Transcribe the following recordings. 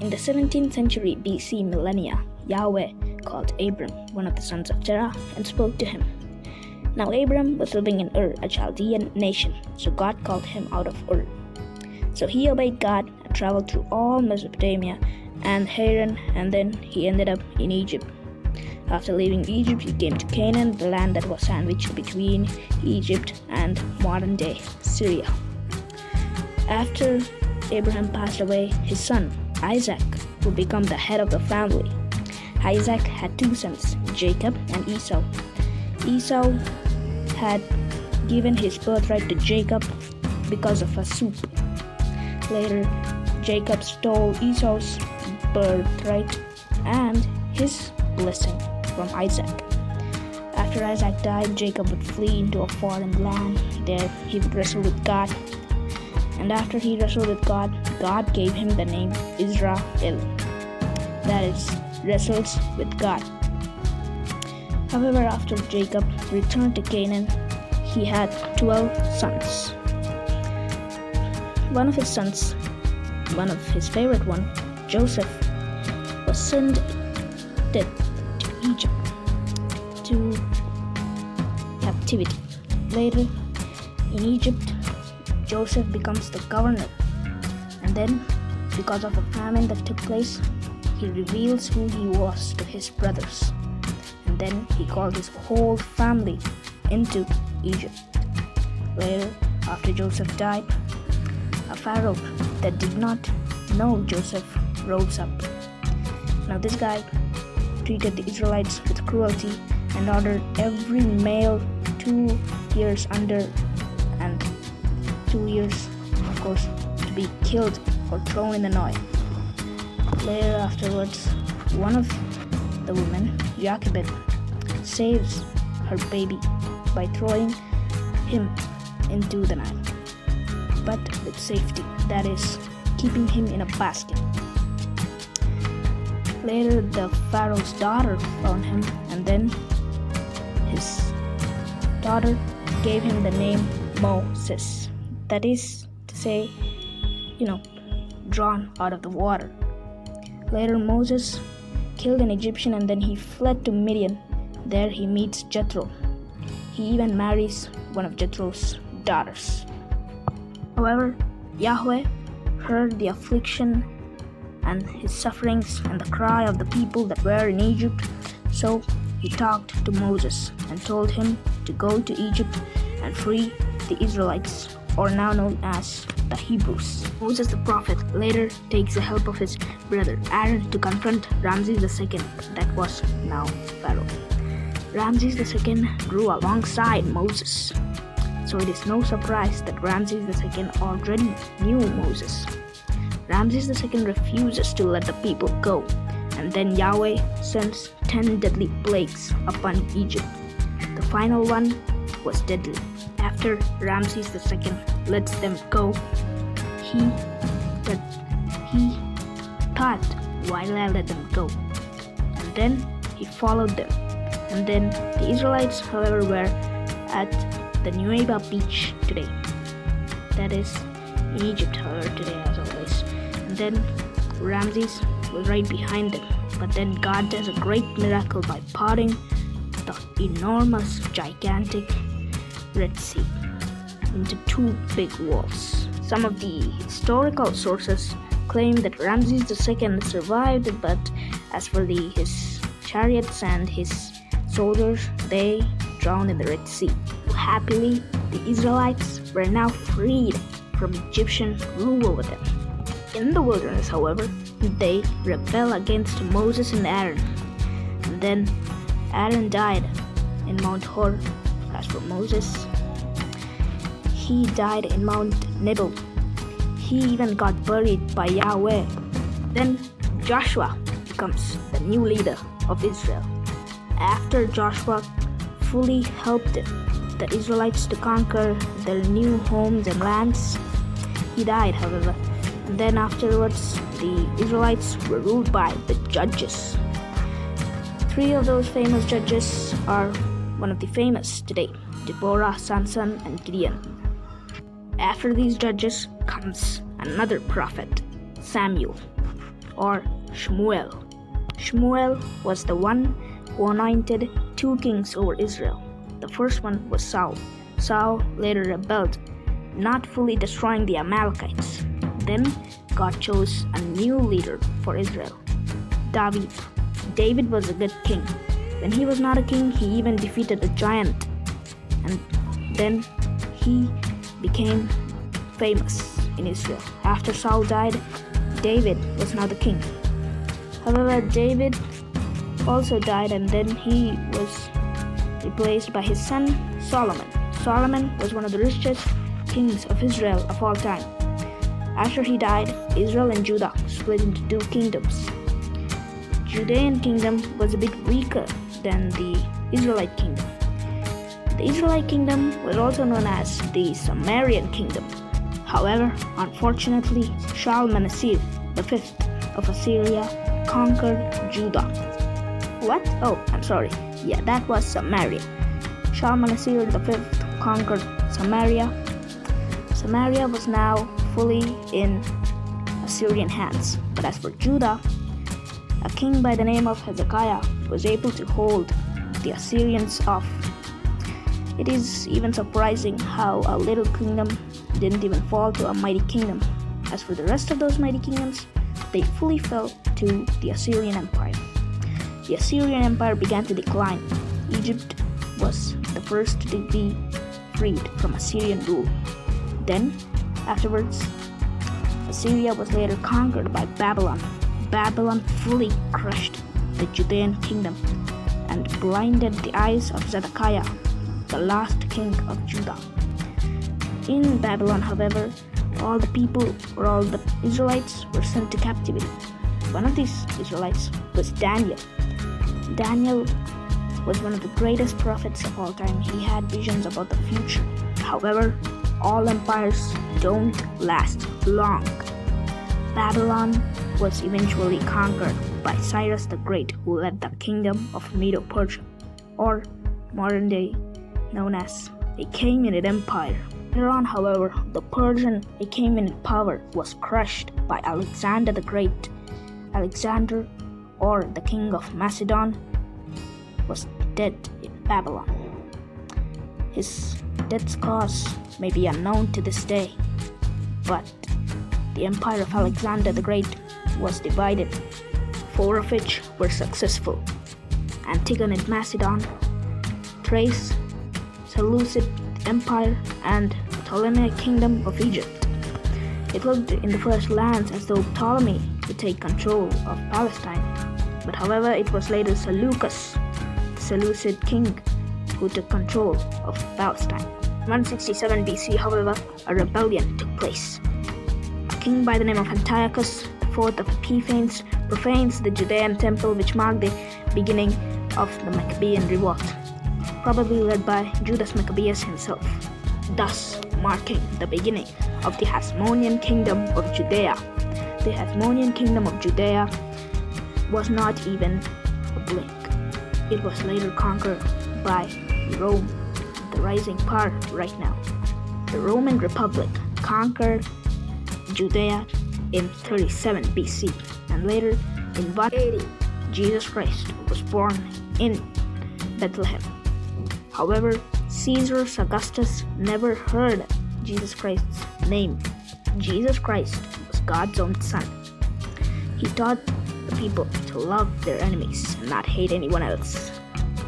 In the 17th century BC millennia, Yahweh called Abram, one of the sons of Terah, and spoke to him. Now Abram was living in Ur, a Chaldean nation, so God called him out of Ur. So he obeyed God and traveled through all Mesopotamia and Haran, and then he ended up in Egypt. After leaving Egypt, he came to Canaan, the land that was sandwiched between Egypt and modern-day Syria. After Abraham passed away, his son, Isaac, would become the head of the family. Isaac had two sons, Jacob and Esau. Esau had given his birthright to Jacob because of a soup. Later, Jacob stole Esau's birthright and his blessing from Isaac. After Isaac died, Jacob would flee into a foreign land. There he would wrestle with God. And after he wrestled with God, God gave him the name Israel. That is, wrestles with God. However, after Jacob returned to Canaan, he had 12 sons. One of his sons, one of his favorite one, Joseph, was sent to Egypt to captivity. Later, in Egypt, Joseph becomes the governor, and then, because of a famine that took place, he reveals who he was to his brothers, and then he called his whole family into Egypt. Later, after Joseph died, a pharaoh that did not know Joseph rose up. Now this guy treated the Israelites with cruelty and ordered every male 2 years under and 2 years, of course, to be killed or thrown in the Nile. Later afterwards, one of the women, Jochebed, saves her baby by throwing him into the Nile, but with safety, that is, keeping him in a basket. Later, the Pharaoh's daughter found him, and then his daughter gave him the name Moses. That is to say, drawn out of the water. Later, Moses killed an Egyptian and then he fled to Midian. There he meets Jethro. He even marries one of Jethro's daughters. However, Yahweh heard the affliction and his sufferings and the cry of the people that were in Egypt. So he talked to Moses and told him to go to Egypt and free the Israelites, or now known as the Hebrews. Moses the prophet later takes the help of his brother Aaron to confront Ramses II, that was now Pharaoh. Ramses II grew alongside Moses, so it is no surprise that Ramses II already knew Moses. Ramses II refuses to let the people go, and then Yahweh sends 10 deadly plagues upon Egypt. The final one was deadly. After Ramses II lets them go, he thought, why did I let them go? And then he followed them. And then the Israelites, however, were at the Nueva beach today. That is in Egypt, however, today as always. And then Ramses was right behind them. But then God does a great miracle by parting the enormous, gigantic Red Sea into two big walls. Some of the historical sources claim that Ramses II survived, but as for his chariots and his soldiers, they drowned in the Red Sea. Happily, the Israelites were now freed from Egyptian rule over them. In the wilderness, however, they rebel against Moses and Aaron, and then Aaron died in Mount Hor. As for Moses, he died in Mount Nebo. He even got buried by Yahweh. Then Joshua becomes the new leader of Israel. After Joshua fully helped the Israelites to conquer their new homes and lands, he died, however. And then afterwards, the Israelites were ruled by the judges. 3 of those famous judges are one of the famous today: Deborah, Samson, and Gideon. After these judges comes another prophet, Samuel, or Shmuel. Shmuel was the one who anointed 2 kings over Israel. The first one was Saul. Saul later rebelled, not fully destroying the Amalekites. Then God chose a new leader for Israel, David. David was a good king. When he was not a king, he even defeated a giant. And then he became famous in Israel. After Saul died, David was now the king. However, David also died, and then he was replaced by his son Solomon. Solomon was one of the richest kings of Israel of all time. After he died, Israel and Judah split into 2 kingdoms. Judean kingdom was a bit weaker than the Israelite kingdom. The Israelite kingdom was also known as the Sumerian kingdom. However, unfortunately, Shalmaneser V of Assyria conquered Judah. What? Oh, I'm sorry. Yeah, that was Samaria. Shalmaneser V conquered Samaria. Samaria was now fully in Assyrian hands. But as for Judah, a king by the name of Hezekiah was able to hold the Assyrians off. It is even surprising how a little kingdom didn't even fall to a mighty kingdom. As for the rest of those mighty kingdoms, they fully fell to the Assyrian Empire. The Assyrian Empire began to decline. Egypt was the first to be freed from Assyrian rule. Then, afterwards, Assyria was later conquered by Babylon. Babylon fully crushed the Judean kingdom and blinded the eyes of Zedekiah, the last king of Judah. In Babylon, however, all the people or all the Israelites were sent to captivity. One of these Israelites was Daniel. Daniel was one of the greatest prophets of all time. He had visions about the future. However, all empires don't last long. Babylon was eventually conquered by Cyrus the Great, who led the kingdom of Medo-Persia, or modern day known as the Achaemenid Empire. Later on, however, the Persian Achaemenid power was crushed by Alexander the Great. Alexander, or the king of Macedon, was dead in Babylon. His death's cause may be unknown to this day, but the empire of Alexander the Great was divided, 4 of which were successful: Antigonid Macedon, Thrace, Seleucid Empire, and Ptolemaic Kingdom of Egypt. It looked in the first glance as though Ptolemy would take control of Palestine, but however it was later Seleucus, the Seleucid king, who took control of Palestine. 167 BC, however, a rebellion took place. A king by the name of Antiochus IV of Epiphanes profanes the Judean temple, which marked the beginning of the Maccabean revolt, probably led by Judas Maccabeus himself, thus marking the beginning of the Hasmonean kingdom of Judea. The Hasmonean kingdom of Judea was not even a blink. It was later conquered by Rome, the rising power right now. The Roman Republic conquered Judea in 37 BC, and later in 180, Jesus Christ was born in Bethlehem. However, Caesar Augustus never heard Jesus Christ's name. Jesus Christ was God's own son. He taught the people to love their enemies and not hate anyone else.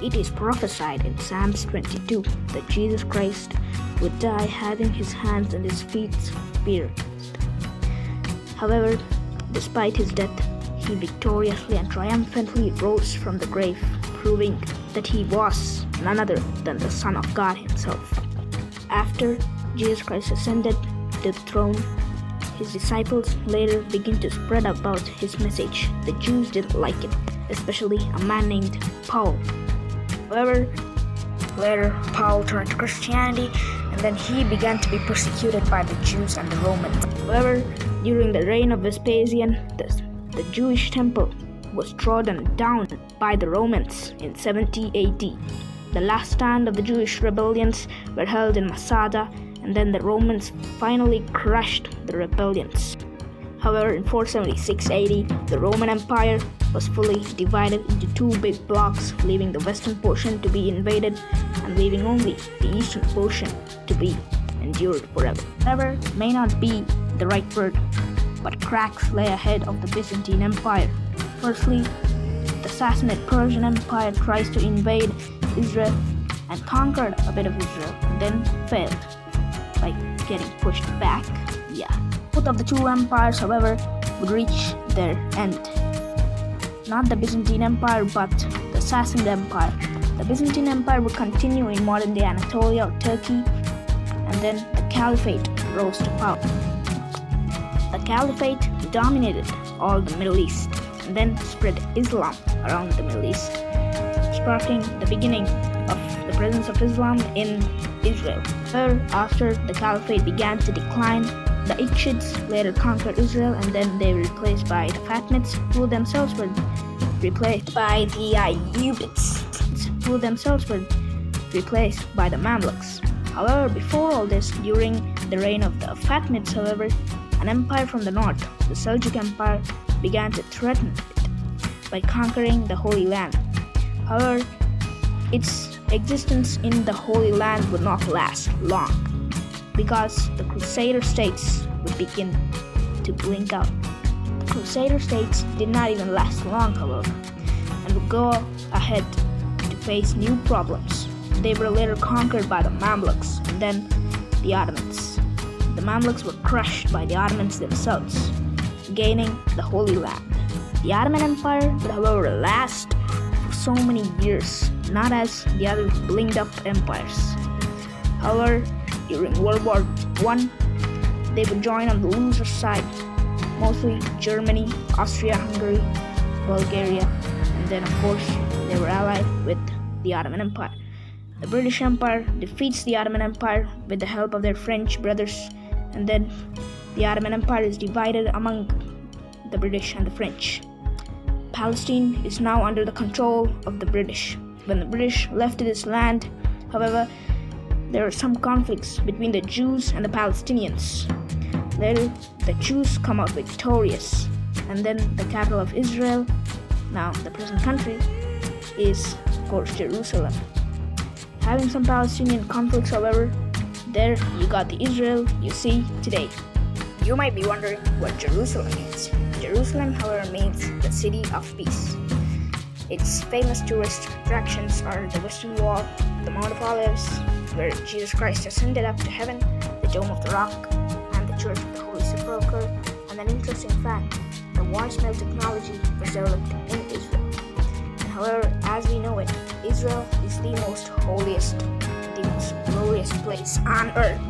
It is prophesied in Psalms 22 that Jesus Christ would die having his hands and his feet pierced. However, despite his death, he victoriously and triumphantly rose from the grave, proving that he was none other than the Son of God himself. After Jesus Christ ascended to the throne, his disciples later began to spread about his message. The Jews didn't like it, especially a man named Paul. However, later Paul turned to Christianity, and then he began to be persecuted by the Jews and the Romans. However, during the reign of Vespasian, the Jewish temple was trodden down by the Romans in 70 AD. The last stand of the Jewish rebellions were held in Masada, and then the Romans finally crushed the rebellions. However, in 476 AD, the Roman Empire was fully divided into two big blocks, leaving the western portion to be invaded and leaving only the eastern portion to be endured forever. Forever may not be the right word, but cracks lay ahead of the Byzantine Empire. Firstly, the Sassanid Persian Empire tries to invade Israel and conquered a bit of Israel and then failed by getting pushed back. Both of the two empires, however, would reach their end. Not the Byzantine Empire, but the Sassanid Empire. The Byzantine Empire would continue in modern-day Anatolia or Turkey, and then the Caliphate rose to power. The Caliphate dominated all the Middle East and then spread Islam around the Middle East, sparking the beginning of the presence of Islam in Israel. After the Caliphate began to decline, the Ikshids later conquered Israel, and then they were replaced by the Fatimids, who themselves were replaced by the Ayyubids, who themselves were replaced by the Mamluks. However, before all this, during the reign of the Fatimids, however, an empire from the north, the Seljuk Empire, began to threaten it by conquering the Holy Land. However, its existence in the Holy Land would not last long, because the Crusader states would begin to blink out. The Crusader states did not even last long, however, and would go ahead to face new problems. They were later conquered by the Mamluks and then the Ottomans. The Mamluks were crushed by the Ottomans themselves, gaining the Holy Land. The Ottoman Empire would, however, last for so many years, not as the other blinked up empires. However, during World War I, they would join on the loser side, mostly Germany, Austria-Hungary, Bulgaria, and then of course they were allied with the Ottoman Empire. The British Empire defeats the Ottoman Empire with the help of their French brothers, and then the Ottoman Empire is divided among the British and the French. Palestine is now under the control of the British. When the British left this land, however, there were some conflicts between the Jews and the Palestinians. Later, the Jews come out victorious, and then the capital of Israel, now the present country, is of course Jerusalem. Having some Palestinian conflicts, however, there you got the Israel you see today. You might be wondering what Jerusalem means. Jerusalem, however, means the city of peace. Its famous tourist attractions are the Western Wall, the Mount of Olives, where Jesus Christ ascended up to heaven, the Dome of the Rock, and the Church of the Holy Sepulchre. And an interesting fact, the voicemail technology was developed in Israel. And however, as we know it, Israel is the most holiest, the most glorious place on earth.